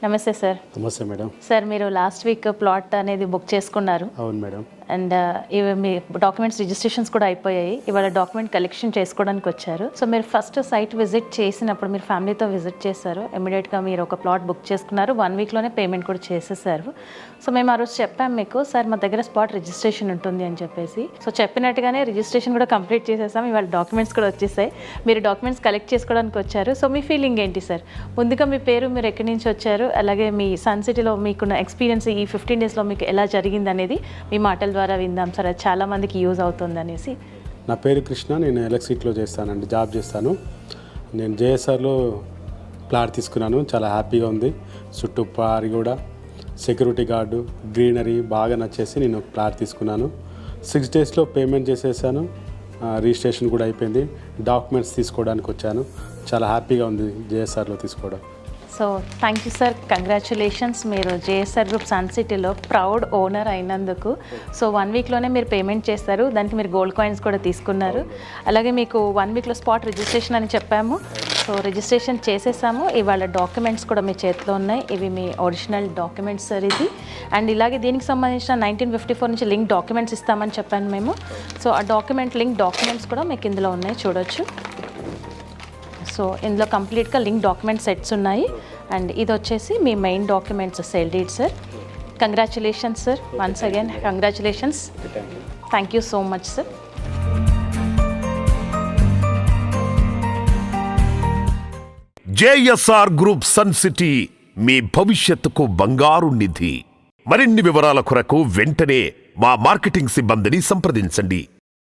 నమస్తే సార్. నమస్తే madam. Sir మీరు లాస్ట్ వీక్ ప్లాట్ అనేది బుక్ చేసుకున్నారు. అవును మేడం. అండ్ ఇవి మీ డాక్యుమెంట్స్ రిజిస్ట్రేషన్స్ కూడా అయిపోయాయి. ఇవాళ డాక్యుమెంట్ కలెక్షన్ చేసుకోవడానికి వచ్చారు. సో మీరు ఫస్ట్ సైట్ విజిట్ చేసినప్పుడు మీరు ఫ్యామిలీతో విజిట్ చేశారు. ఇమీడియట్గా మీరు ఒక ప్లాట్ బుక్ చేసుకున్నారు. 1 వీక్లోనే పేమెంట్ కూడా చేసేసారు. సో మేము ఆ రోజు చెప్పాము మీకు, సార్ మా దగ్గర స్పాట్ రిజిస్ట్రేషన్ ఉంటుంది అని చెప్పేసి. సో చెప్పినట్టుగానే రిజిస్ట్రేషన్ కూడా కంప్లీట్ చేసేసాం. ఇవాళ డాక్యుమెంట్స్ కూడా వచ్చేసాయి. మీరు డాక్యుమెంట్స్ కలెక్ట్ చేసుకోవడానికి వచ్చారు. సో మీ ఫీలింగ్ ఏంటి సార్? ముందుగా మీ పేరు, మీరు ఎక్కడి నుంచి వచ్చారు, అలాగే మీ సన్ సిటీలో మీకున్న ఎక్స్పీరియన్స్ ఈ 15 డేస్లో మీకు ఎలా జరిగింది అనేది మీ మాటల ద్వారా విందాం సార్. అది చాలా మందికి యూజ్ అవుతుంది అనేసి. నా పేరు కృష్ణ, నేను ఎలక్ట్రిసిటీలో చేస్తానండి, జాబ్ చేస్తాను. నేను జేఎస్ఆర్లో ప్లాట్ తీసుకున్నాను, చాలా హ్యాపీగా ఉంది. చుట్టూ పారి కూడా సెక్యూరిటీ గార్డు, గ్రీనరీ బాగా నచ్చేసి నేను ప్లాట్ తీసుకున్నాను. 6 డేస్లో పేమెంట్ చేసేసాను. రిజిస్ట్రేషన్ కూడా అయిపోయింది. డాక్యుమెంట్స్ తీసుకోవడానికి వచ్చాను. చాలా హ్యాపీగా ఉంది జేఎస్ఆర్లో తీసుకోవడం. So thank you sir, congratulations. మీరు జేఎస్ఆర్ గ్రూప్ సన్ సిటీలో ప్రౌడ్ ఓనర్ అయినందుకు. సో 1 వీక్లోనే మీరు పేమెంట్ చేస్తారు. దానికి మీరు గోల్డ్ కాయిన్స్ కూడా తీసుకున్నారు. అలాగే మీకు 1 వీక్లో స్పాట్ రిజిస్ట్రేషన్ అని చెప్పాము. సో రిజిస్ట్రేషన్ చేసేసాము. ఇవాళ డాక్యుమెంట్స్ కూడా మీ చేతిలో ఉన్నాయి. ఇవి మీ ఒరిజినల్ డాక్యుమెంట్స్ సార్ ఇది. అండ్ ఇలాగే దీనికి సంబంధించిన 1954 నుంచి లింక్ డాక్యుమెంట్స్ ఇస్తామని చెప్పాను మేము. సో ఆ లింక్ డాక్యుమెంట్స్ కూడా మీకు ఇందులో ఉన్నాయి, చూడొచ్చు. సో ఇందులో కంప్లీట్గా లింక్ డాక్యుమెంట్ సెట్స్ ఉన్నాయి. అండ్ ఇది వచ్చేసి మీ main documents, sale deed sir. Congratulations sir, once again congratulations. Thank you so much sir. JSR Group Sun City, మీ భవిష్యత్తుకు బంగారు నిధి. మరిన్ని వివరాల కొరకు వెంటనే మా మార్కెటింగ్ సిబ్బందిని సంప్రదించండి.